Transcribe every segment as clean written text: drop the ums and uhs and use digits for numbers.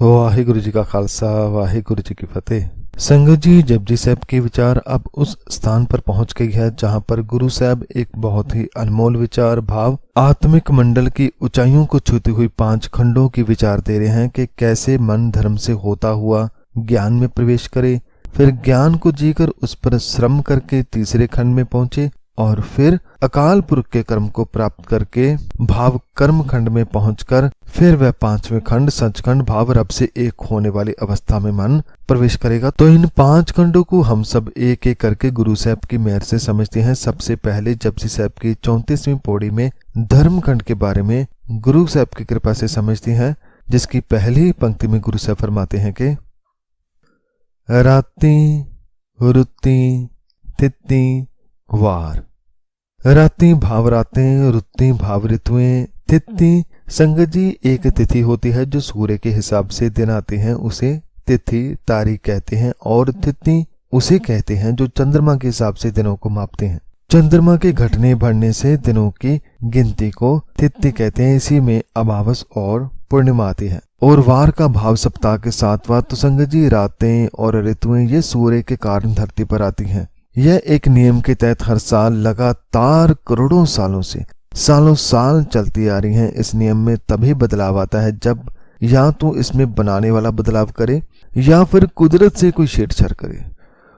वाहिगुरु जी का खालसा वाहिगुरु जी की फतेह। संगत जी, जपजी साहब के विचार अब उस स्थान पर पहुंच गई है जहां पर गुरु साहब एक बहुत ही अनमोल विचार भाव आत्मिक मंडल की ऊंचाइयों को छूती हुई 5 खंडों की विचार दे रहे हैं कि कैसे मन धर्म से होता हुआ ज्ञान में प्रवेश करे, फिर ज्ञान को जीकर उस पर श्रम करके तीसरे खंड में पहुंचे और फिर अकाल पुरख के कर्म को प्राप्त करके भाव कर्म खंड में पहुंचकर फिर वह 5वें खंड सचखंड भाव रब से एक होने वाली अवस्था में मन प्रवेश करेगा। तो इन 5 खंडों को हम सब एक एक करके गुरु साहब की मेहर से समझते हैं। सबसे पहले जपजी साहब की 34वीं पौड़ी में धर्म खंड के बारे में गुरु साहब की कृपा से समझते हैं, जिसकी पहली पंक्ति में गुरु साहब फरमाते हैं कि राती रुती तिथि वार। राती भाव रातें, रुत्ती भाव ऋतुएं, तिथि संगत जी एक तिथि होती है जो सूर्य के हिसाब से दिन आते हैं, उसे तिथि तारीख कहते हैं, और तिथि उसे कहते हैं जो चंद्रमा के हिसाब से दिनों को मापते हैं। चंद्रमा के घटने बढ़ने से दिनों की गिनती को तिथि कहते हैं। इसी में अमावस और पूर्णिमा आती है। और वार का भाव सप्ताह के 7वां। तो संगत जी रातें और ऋतुएं ये सूर्य के कारण धरती पर आती हैं। यह एक नियम के तहत हर साल लगातार करोड़ों सालों से सालों साल चलती आ रही हैं। इस नियम में तभी बदलाव आता है जब या तो इसमें बनाने वाला बदलाव करे या फिर कुदरत से कोई छेड़छाड़ करे।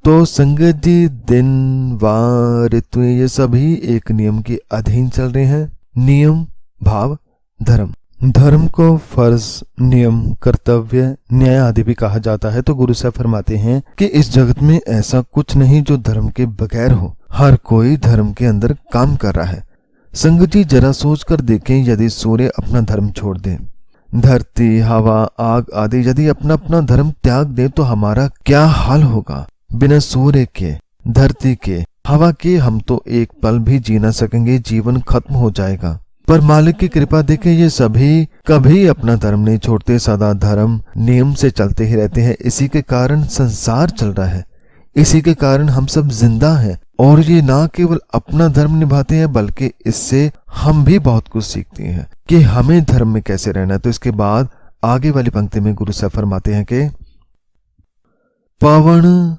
तो संगत जी दिन वार ऋतुएं ये सभी एक नियम के अधीन चल रहे हैं। नियम भाव धर्म। धर्म को फर्ज, नियम, कर्तव्य, न्याय आदि भी कहा जाता है। तो गुरु साहब फरमाते हैं कि इस जगत में ऐसा कुछ नहीं जो धर्म के बगैर हो। हर कोई धर्म के अंदर काम कर रहा है। संगत जी जरा सोच कर देखें, यदि सूर्य अपना धर्म छोड़ दे, धरती हवा आग आदि यदि अपना अपना धर्म त्याग दे तो हमारा क्या हाल होगा। बिना सूर्य के, धरती के, हवा के हम तो एक पल भी जी ना सकेंगे, जीवन खत्म हो जाएगा। पर मालिक की कृपा देखें, ये सभी कभी अपना धर्म नहीं छोड़ते, सदा धर्म नियम से चलते ही रहते हैं। इसी के कारण संसार चल रहा है, इसी के कारण हम सब जिंदा हैं। और ये ना केवल अपना धर्म निभाते हैं बल्कि इससे हम भी बहुत कुछ सीखते हैं कि हमें धर्म में कैसे रहना है। तो इसके बाद आगे वाली पंक्ति में गुरु साहब फरमाते हैं कि पवन,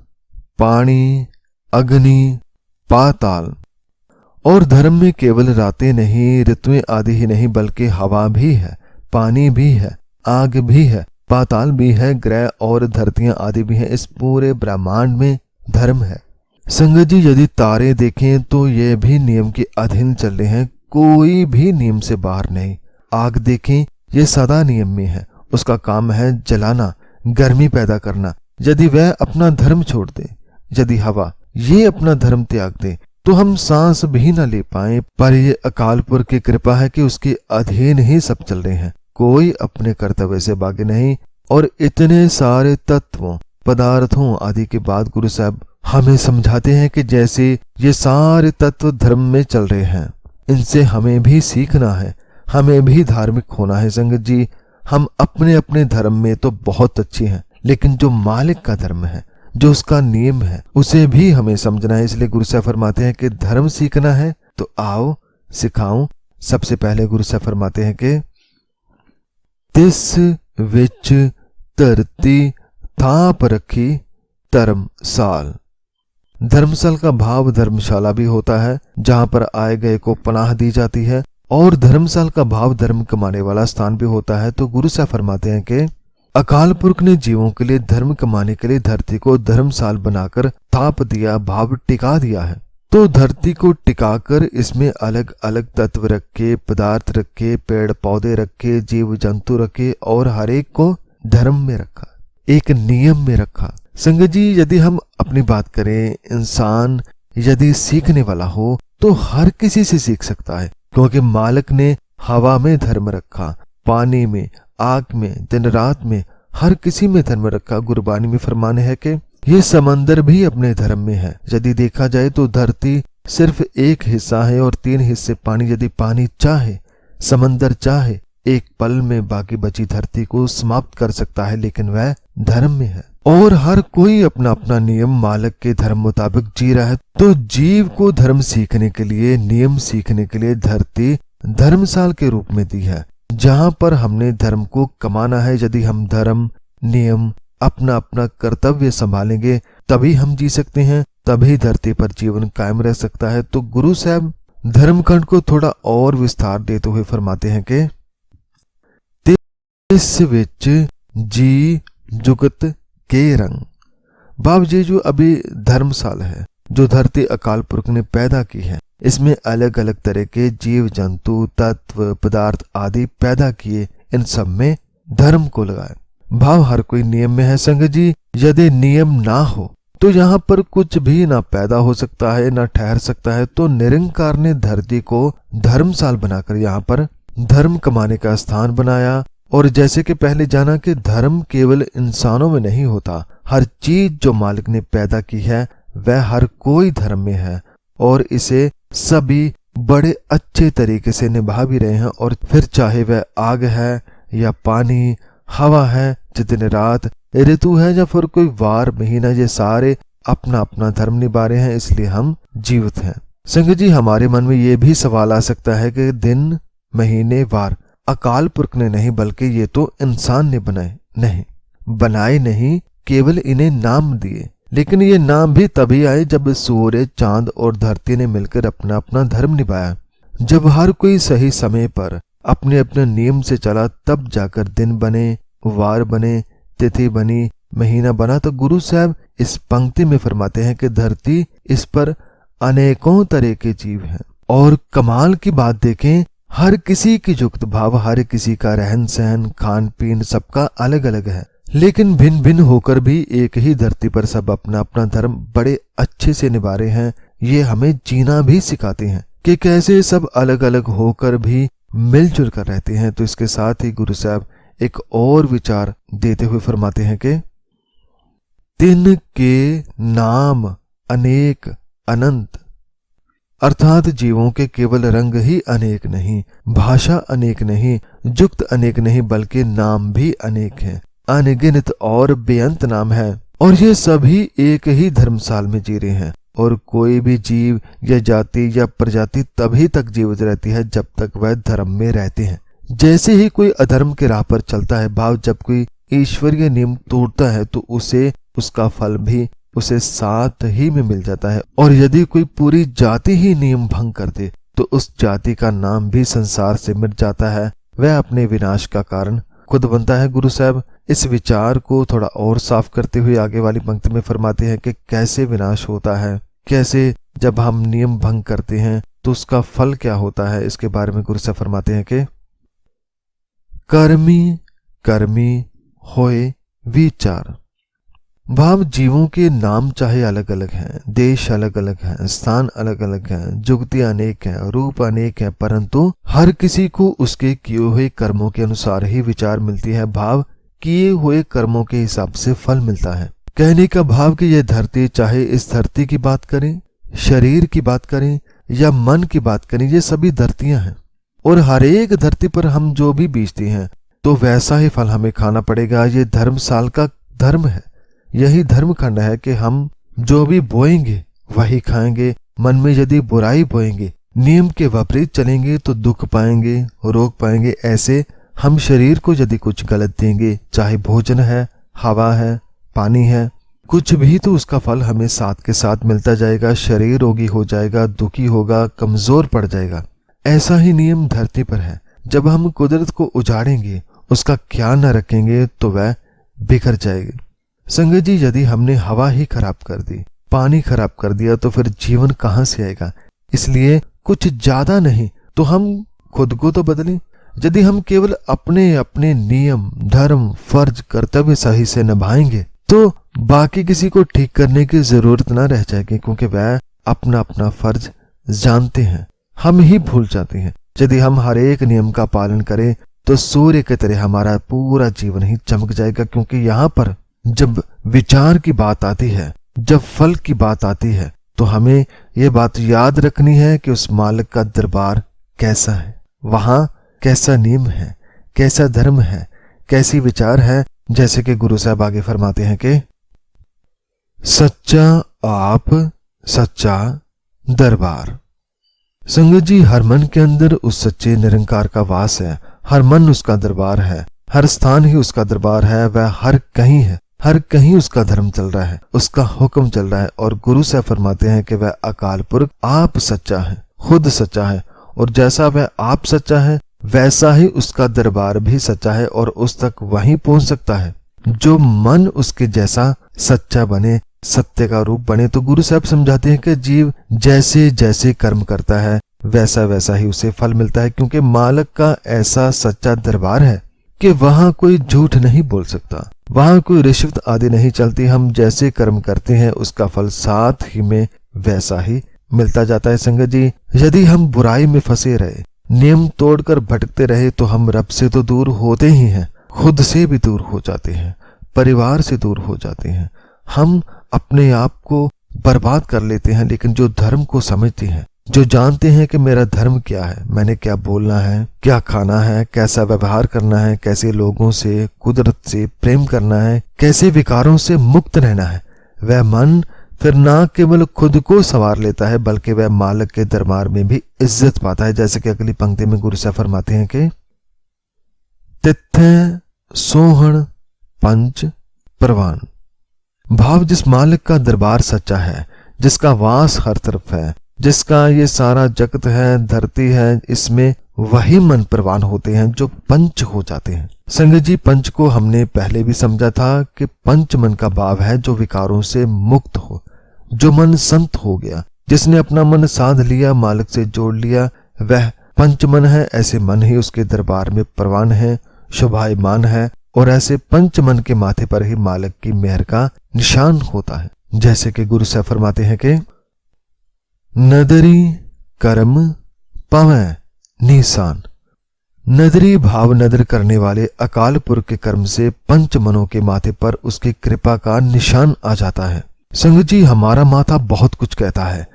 पानी, अग्नि, पाताल। और धर्म में केवल रातें नहीं, ऋतुएं आदि ही नहीं बल्कि हवा भी है, पानी भी है, आग भी है, पाताल भी है, ग्रह और धरतियां आदि भी हैं। इस पूरे ब्रह्मांड में धर्म है। संगत जी यदि तारे देखें तो ये भी नियम के अधीन चल रहे हैं, कोई भी नियम से बाहर नहीं। आग देखें, ये सदा नियम में है, उसका काम है जलाना, गर्मी पैदा करना। यदि वह अपना धर्म छोड़ दे, यदि हवा ये अपना धर्म त्याग दे तो हम सांस भी न ले पाए। पर ये अकाल पुरख की कृपा है कि उसके अधीन ही सब चल रहे हैं, कोई अपने कर्तव्य से बागी नहीं। और इतने सारे तत्वों, पदार्थों आदि के बाद गुरु साहब हमें समझाते हैं कि जैसे ये सारे तत्व धर्म में चल रहे हैं, इनसे हमें भी सीखना है, हमें भी धार्मिक होना है। संगत जी हम अपने अपने धर्म में तो बहुत अच्छे हैं, लेकिन जो मालिक का धर्म है, जो उसका नियम है, उसे भी हमें समझना है। इसलिए गुरु साहब फरमाते हैं कि धर्म सीखना है तो आओ सिखाऊं। सबसे पहले गुरु साहब फरमाते हैं कि तिस विच धरती थाप रखी धर्मसाल। धर्मसाल का भाव धर्मशाला भी होता है, जहां पर आए गए को पनाह दी जाती है, और धर्मसाल का भाव धर्म कमाने वाला स्थान भी होता है। तो गुरु साहब फरमाते हैं कि अकाल पुरख ने जीवों के लिए धर्म कमाने के लिए धरती को धर्मसाल बनाकर थाप दिया, भाव टिका दिया है। तो धरती को टिकाकर इसमें अलग अलग तत्व रखे, पदार्थ रखे, पेड़ पौधे रखे, जीव जंतु रखे, और हर एक को धर्म में रखा, एक नियम में रखा। संगत जी यदि हम अपनी बात करें, इंसान यदि सीखने वाला हो तो हर किसी से सीख सकता है, क्योंकि मालिक ने हवा में धर्म रखा, पानी में, आग में, दिन रात में, हर किसी में धर्म रखा। गुरबानी में फरमाने है कि ये समंदर भी अपने धर्म में है। यदि देखा जाए तो धरती सिर्फ एक हिस्सा है और 3 हिस्से पानी। यदि पानी चाहे, समंदर चाहे, एक पल में बाकी बची धरती को समाप्त कर सकता है, लेकिन वह धर्म में है। और हर कोई अपना अपना नियम मालिक के धर्म मुताबिक जी रहा है। तो जीव को धर्म सीखने के लिए, नियम सीखने के लिए धरती धर्मसाल के रूप में दी है। जहां पर हमने धर्म को कमाना है। यदि हम धर्म, नियम, अपना अपना कर्तव्य संभालेंगे तभी हम जी सकते हैं, तभी धरती पर जीवन कायम रह सकता है। तो गुरु साहब धर्मखंड को थोड़ा और विस्तार देते हुए फरमाते हैं कि तिस विच जी जुगत के रंग। भाव जी जो अभी धर्मशाला है, जो धरती अकाल पुरख ने पैदा की है, इसमें अलग अलग तरह के जीव जंतु, तत्व, पदार्थ आदि पैदा किए, इन सब में धर्म को लगाए। भाव हर कोई नियम में है संगत जी। यदि नियम ना हो तो यहाँ पर कुछ भी ना पैदा हो सकता है, ना ठहर सकता है। तो निरंकार ने धरती को धर्मशाल बनाकर यहाँ पर धर्म कमाने का स्थान बनाया। और जैसे कि पहले जाना कि धर्म केवल इंसानों में नहीं होता, हर चीज जो मालिक ने पैदा की है वह हर कोई धर्म में है, और इसे सभी बड़े अच्छे तरीके से निभा भी रहे हैं। और फिर चाहे वह आग है या पानी, हवा है, दिन रात, ऋतु है या फिर कोई वार महीना, ये सारे अपना अपना धर्म निभा रहे हैं, इसलिए हम जीवित हैं। संगत जी हमारे मन में ये भी सवाल आ सकता है कि दिन, महीने, वार अकाल पुरख ने नहीं बल्कि ये तो इंसान ने बनाए नहीं, केवल इन्हें नाम दिए। लेकिन ये नाम भी तभी आए जब सूर्य, चांद और धरती ने मिलकर अपना अपना धर्म निभाया। जब हर कोई सही समय पर अपने अपने नियम से चला, तब जाकर दिन बने, वार बने, तिथि बनी, महीना बना। तो गुरु साहब इस पंक्ति में फरमाते हैं कि धरती, इस पर अनेकों तरह के जीव हैं। और कमाल की बात देखें, हर किसी की जुगत भाव, हर किसी का रहन सहन, खान पीन सबका अलग अलग है, लेकिन भिन्न भिन्न होकर भी एक ही धरती पर सब अपना अपना धर्म बड़े अच्छे से निभा रहे हैं। ये हमें जीना भी सिखाते हैं कि कैसे सब अलग अलग होकर भी मिलजुल कर रहते हैं। तो इसके साथ ही गुरु साहब एक और विचार देते हुए फरमाते हैं कि तिन के नाम अनेक अनंत, अर्थात जीवों के केवल रंग ही अनेक नहीं, भाषा अनेक नहीं, जुक्त अनेक नहीं, बल्कि नाम भी अनेक हैं, अनगिनत और बेअंत नाम है। और ये सभी एक ही धर्मसाल में जी रहे हैं। और कोई भी जीव या जाति या प्रजाति तभी तक जीवित रहती है जब तक वह धर्म में रहते हैं। जैसे ही कोई अधर्म के राह पर चलता है, भाव जब कोई ईश्वरीय नियम तोड़ता है तो उसे उसका फल भी उसे साथ ही में मिल जाता है। और यदि कोई पूरी जाति ही नियम भंग कर दे तो उस जाति का नाम भी संसार से मिट जाता है, वह अपने विनाश का कारण खुद बनता है। गुरु साहब इस विचार को थोड़ा और साफ करते हुए आगे वाली पंक्ति में फरमाते हैं कि कैसे विनाश होता है, कैसे जब हम नियम भंग करते हैं तो उसका फल क्या होता है। इसके बारे में गुरु साहब फरमाते हैं कि कर्मी कर्मी होए विचार। भाव जीवों के नाम चाहे अलग अलग हैं, देश अलग अलग हैं, स्थान अलग अलग हैं, जुगतियां अनेक हैं, रूप अनेक हैं, परंतु हर किसी को उसके किए हुए कर्मों के अनुसार ही विचार मिलती है। भाव किए हुए कर्मों के हिसाब से फल मिलता है। कहने का भाव कि यह धरती, चाहे इस धरती की बात करें, शरीर की बात करें या मन की बात करें, ये सभी धरतियां हैं। और हर एक धरती पर हम जो भी बीजते हैं तो वैसा ही फल हमें खाना पड़ेगा। ये धर्मसाल का धर्म है, यही धर्मखंड है कि हम जो भी बोएंगे वही खाएंगे। मन में यदि बुराई बोएंगे, नियम के विपरीत चलेंगे तो दुख पाएंगे, रोग पाएंगे। ऐसे हम शरीर को यदि कुछ गलत देंगे, चाहे भोजन है, हवा है, पानी है, कुछ भी, तो उसका फल हमें साथ के साथ मिलता जाएगा। शरीर रोगी हो जाएगा, दुखी होगा, कमजोर पड़ जाएगा। ऐसा ही नियम धरती पर है। जब हम कुदरत को उजाड़ेंगे, उसका ख्याल न रखेंगे तो वह बिखर जाएगी। संगत जी यदि हमने हवा ही खराब कर दी, पानी खराब कर दिया, तो फिर जीवन कहां से आएगा। इसलिए कुछ ज्यादा नहीं तो हम खुद को तो बदलें। यदि हम केवल अपने अपने नियम, धर्म, फर्ज, कर्तव्य सही से निभाएंगे तो बाकी किसी को ठीक करने की जरूरत ना रह जाएगी, क्योंकि वह अपना अपना फर्ज जानते हैं। हम ही भूल जाते हैं। यदि हम हर एक नियम का पालन करें तो सूर्य की तरह हमारा पूरा जीवन ही चमक जाएगा। क्योंकि यहाँ पर जब विचार की बात आती है, जब फल की बात आती है, तो हमें ये बात याद रखनी है कि उस मालिक का दरबार कैसा है, वहां कैसा नियम है, कैसा धर्म है, कैसी विचार है। जैसे कि गुरु साहब आगे फरमाते हैं कि सच्चा आप, सच्चा दरबार। संगत जी हर मन के अंदर उस सच्चे निरंकार का वास है। हर मन उसका दरबार है, हर स्थान ही उसका दरबार है, वह हर कहीं है, हर कहीं उसका धर्म चल रहा है, उसका हुक्म चल रहा है। और गुरु साहब फरमाते हैं कि वह अकाल पुरख आप सच्चा है, खुद सच्चा है, और जैसा वह आप सच्चा है वैसा ही उसका दरबार भी सच्चा है और उस तक वहीं पहुंच सकता है जो मन उसके जैसा सच्चा बने, सत्य का रूप बने। तो गुरु साहब समझाते हैं कि जीव जैसे जैसे कर्म करता है वैसा वैसा ही उसे फल मिलता है, क्योंकि मालिक का ऐसा सच्चा दरबार है कि वहां कोई झूठ नहीं बोल सकता, वहां कोई रिश्वत आदि नहीं चलती। हम जैसे कर्म करते हैं उसका फल साथ ही में वैसा ही मिलता जाता है। संगत जी, यदि हम बुराई में फंसे रहे, नियम तोड़कर भटकते रहे, तो हम रब से तो दूर होते ही हैं, खुद से भी दूर हो जाते हैं, परिवार से दूर हो जाते हैं, हम अपने आप को बर्बाद कर लेते हैं। लेकिन जो धर्म को समझते हैं, जो जानते हैं कि मेरा धर्म क्या है, मैंने क्या बोलना है, क्या खाना है, कैसा व्यवहार करना है, कैसे लोगों से, कुदरत से प्रेम करना है, कैसे विकारों से मुक्त रहना है, वह मन फिर ना केवल खुद को संवार लेता है बल्कि वह मालिक के दरबार में भी इज्जत पाता है। जैसे कि अगली पंक्ति में गुरु साहब फरमाते हैं कि तिथ्य सोहण पंच प्रवान। भाव जिस मालिक का दरबार सच्चा है, जिसका वास हर तरफ है, जिसका ये सारा जगत है, धरती है, इसमें वही मन प्रवान होते हैं जो पंच हो जाते हैं। संगत जी, पंच को हमने पहले भी समझा था कि पंच मन का भाव है जो विकारों से मुक्त हो, जो मन संत हो गया, जिसने अपना मन साध लिया, मालिक से जोड़ लिया, वह पंच मन है। ऐसे मन ही उसके दरबार में प्रवान है, शोभायमान है, और ऐसे पंच मन के माथे पर ही मालिक की मेहर का निशान होता है। जैसे कि गुरु साहब फरमाते हैं कि नदरी कर्म पावै निशान। नदरी भाव नदर करने वाले अकाल पुरख के कर्म से पंच मनों के माथे पर उसकी कृपा का निशान आ जाता है। संगत जी, हमारा माथा बहुत कुछ कहता है।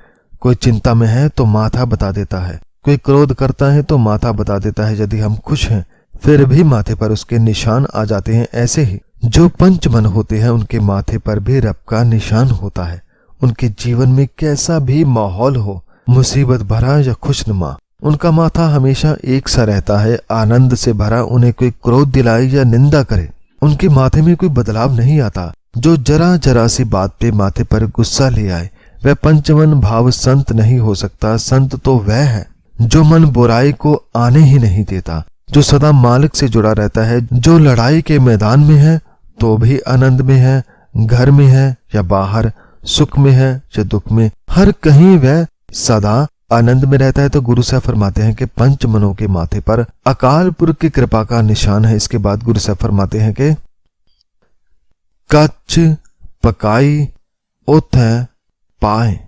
कोई चिंता में है तो माथा बता देता है, कोई क्रोध करता है तो माथा बता देता है, यदि हम खुश हैं फिर भी माथे पर उसके निशान आ जाते हैं। ऐसे ही जो पंच मन होते हैं उनके माथे पर भी रब का निशान होता है। उनके जीवन में कैसा भी माहौल हो, मुसीबत भरा या खुशनुमा, उनका माथा हमेशा एक सा रहता है, आनंद से भरा। उन्हें कोई क्रोध दिलाए या निंदा करे, उनके माथे में कोई बदलाव नहीं आता। जो जरा जरा सी बात पे माथे पर गुस्सा ले आए, वह पंचमन भाव संत नहीं हो सकता। संत तो वह है जो मन बुराई को आने ही नहीं देता, जो सदा मालिक से जुड़ा रहता है, जो लड़ाई के मैदान में है तो भी आनंद में है, घर में है या बाहर, सुख में है या दुख में, हर कहीं वह सदा आनंद में रहता है। तो गुरु साहब फरमाते हैं कि पंच मनों के माथे पर अकाल पुरख की कृपा का निशान है। इसके बाद गुरु साहब फरमाते हैं कि कच्छ पकाई ओथै पाए।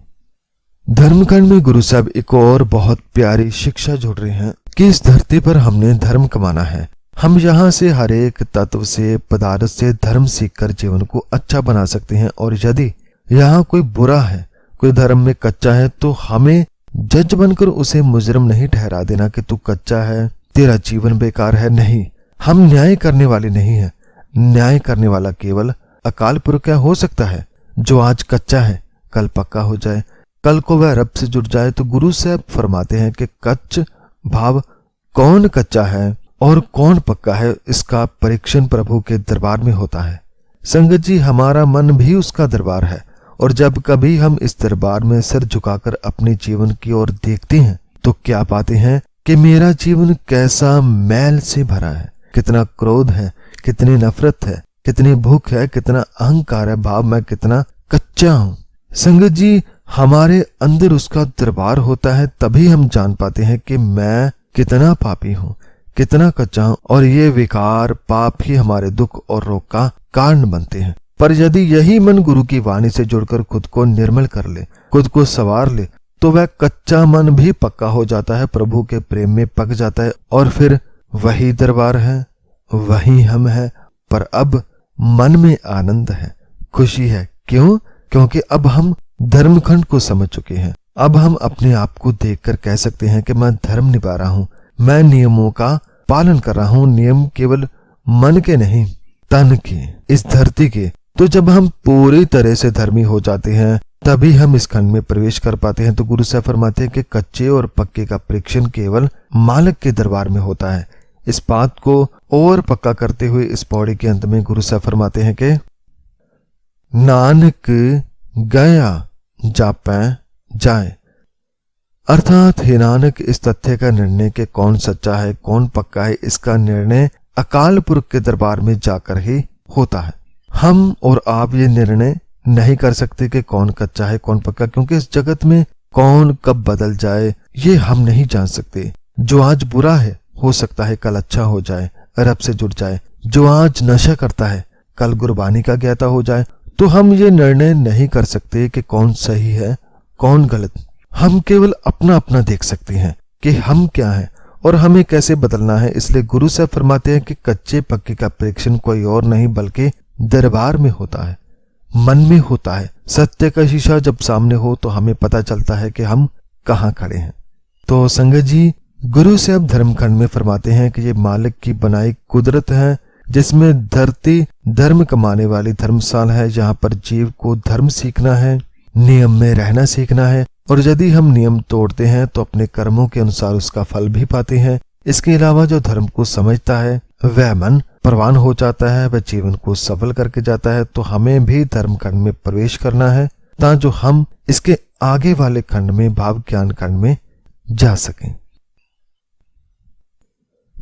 धर्मखंड में गुरु साहब एक और बहुत प्यारी शिक्षा जोड़ रहे हैं कि इस धरती पर हमने धर्म कमाना है। हम यहाँ से हर एक तत्व से, पदार्थ से धर्म सीखकर जीवन को अच्छा बना सकते हैं। और यदि यहाँ कोई बुरा है, कोई धर्म में कच्चा है, तो हमें जज बनकर उसे मुजरिम नहीं ठहरा देना कि तू कच्चा है, तेरा जीवन बेकार है। नहीं, हम न्याय करने वाले नहीं हैं। न्याय करने वाला केवल अकाल पुरख हो सकता है, जो आज कच्चा है कल पक्का हो जाए, कल को वह रब से जुड़ जाए। तो गुरु साहब फरमाते हैं कि कच्च भाव कौन कच्चा है और कौन पक्का है, इसका परीक्षण प्रभु के दरबार में होता है। संगत जी, हमारा मन भी उसका दरबार है, और जब कभी हम इस दरबार में सिर झुकाकर अपने जीवन की ओर देखते हैं तो क्या पाते हैं कि मेरा जीवन कैसा मैल से भरा है, कितना क्रोध है, कितनी नफरत है, कितनी भूख है, कितना अहंकार है, भाव मैं कितना कच्चा हूं। संगत जी, हमारे अंदर उसका दरबार होता है, तभी हम जान पाते हैं कि मैं कितना पापी हूं, कितना कच्चा हूं, और ये विकार पाप ही हमारे दुख और रोग का कारण बनते हैं। पर यदि यही मन गुरु की वाणी से जुड़कर खुद को निर्मल कर ले, खुद को संवार ले, तो वह कच्चा मन भी पक्का हो जाता है, प्रभु के प्रेम में पक जाता है, और फिर वही दरबार है, वही हम है। पर अब मन में आनंद है, खुशी है। क्यों? क्योंकि अब हम धर्मखंड को समझ चुके हैं। अब हम अपने आप को देखकर कह सकते हैं कि मैं धर्म निभा रहा हूं, मैं नियमों का पालन कर रहा हूं। नियम केवल मन के नहीं, तन के, इस धरती के। तो जब हम पूरी तरह से धर्मी हो जाते हैं तभी हम इस खंड में प्रवेश कर पाते हैं। तो गुरु साहब फरमाते हैं कि कच्चे और पक्के का परीक्षण केवल मालिक के दरबार में होता है। इस बात को और पक्का करते हुए इस पौड़ी के अंत में गुरु साहब फरमाते हैं कि नानक गया जापै जाए, अर्थात हे नानक, इस तथ्य का निर्णय कि कौन सच्चा है कौन पक्का है, इसका निर्णय अकाल पुरख के दरबार में जाकर ही होता है। हम और आप ये निर्णय नहीं कर सकते कि कौन कच्चा है कौन पक्का, क्योंकि इस जगत में कौन कब बदल जाए ये हम नहीं जान सकते। जो आज बुरा है हो सकता है कल अच्छा हो जाए, रब से जुड़ जाए। जो आज नशा करता है कल गुरबानी का ज्ञाता हो जाए। तो हम ये निर्णय नहीं कर सकते कि कौन सही है कौन गलत। हम केवल अपना अपना देख सकते हैं कि हम क्या हैं और हमें कैसे बदलना है। इसलिए गुरु साहब फरमाते हैं कि कच्चे पक्के का परीक्षण कोई और नहीं बल्कि दरबार में होता है, मन में होता है। सत्य का शीशा जब सामने हो तो हमें पता चलता है कि हम कहाँ खड़े हैं। तो संगत जी, गुरु साहब धर्मखंड में फरमाते हैं कि ये मालिक की बनाई कुदरत है, जिसमें धरती धर्म कमाने वाली धर्मशाला है, जहाँ पर जीव को धर्म सीखना है, नियम में रहना सीखना है। और यदि हम नियम तोड़ते हैं तो अपने कर्मों के अनुसार उसका फल भी पाते हैं। इसके अलावा जो धर्म को समझता है वह मन प्रवान हो जाता है, वह जीवन को सफल करके जाता है। तो हमें भी धर्म खंड में प्रवेश करना है ताकि हम इसके आगे वाले खंड में भाव ज्ञान खंड में जा सकें।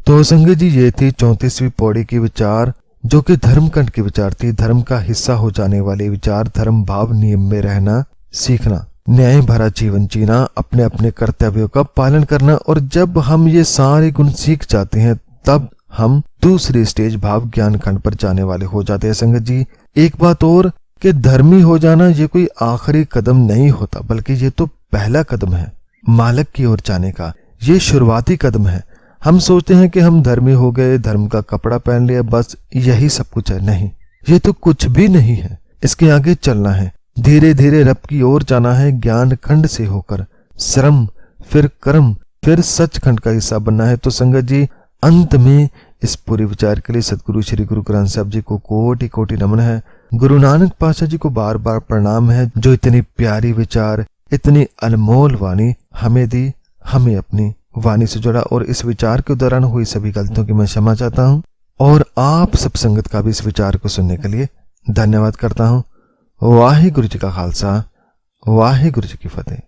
तो संगत जी, ये थी 34वीं पौड़ी की विचार, जो कि धर्म खंड की विचार थी। धर्म का हिस्सा हो जाने वाले विचार, धर्म भाव नियम में रहना सीखना, न्याय भरा जीवन जीना, अपने अपने कर्तव्यों का पालन करना। और जब हम ये सारे गुण सीख जाते हैं तब हम दूसरी स्टेज भाव ज्ञान खंड पर जाने वाले हो जाते हैं। संगत जी, एक बात और कि धर्मी हो जाना ये कोई आखिरी कदम नहीं होता, बल्कि ये तो पहला कदम है मालिक की ओर जाने का। ये शुरुआती कदम है। हम सोचते हैं कि हम धर्मी हो गए, धर्म का कपड़ा पहन लिया, बस यही सब कुछ है। नहीं, ये तो कुछ भी नहीं है। इसके आगे चलना है, धीरे धीरे रब की ओर जाना है, ज्ञान खंड से होकर श्रम, फिर कर्म, फिर सच खंड का हिस्सा बनना है। तो संगत जी, अंत में इस पूरे विचार के लिए सदगुरु श्री गुरु ग्रंथ साहब जी को कोटि कोटि नमन है। गुरु नानक पातशाह जी को बार बार प्रणाम है, जो इतनी प्यारी विचार, इतनी अनमोल वाणी हमें दी, हमें अपनी वाणी से जोड़ा। और इस विचार के दौरान हुई सभी गलतियों की मैं क्षमा चाहता हूँ और आप सब संगत का भी इस विचार को सुनने के लिए धन्यवाद करता हूँ। वाहिगुरु जी का खालसा, वाहिगुरु जी की फतेह।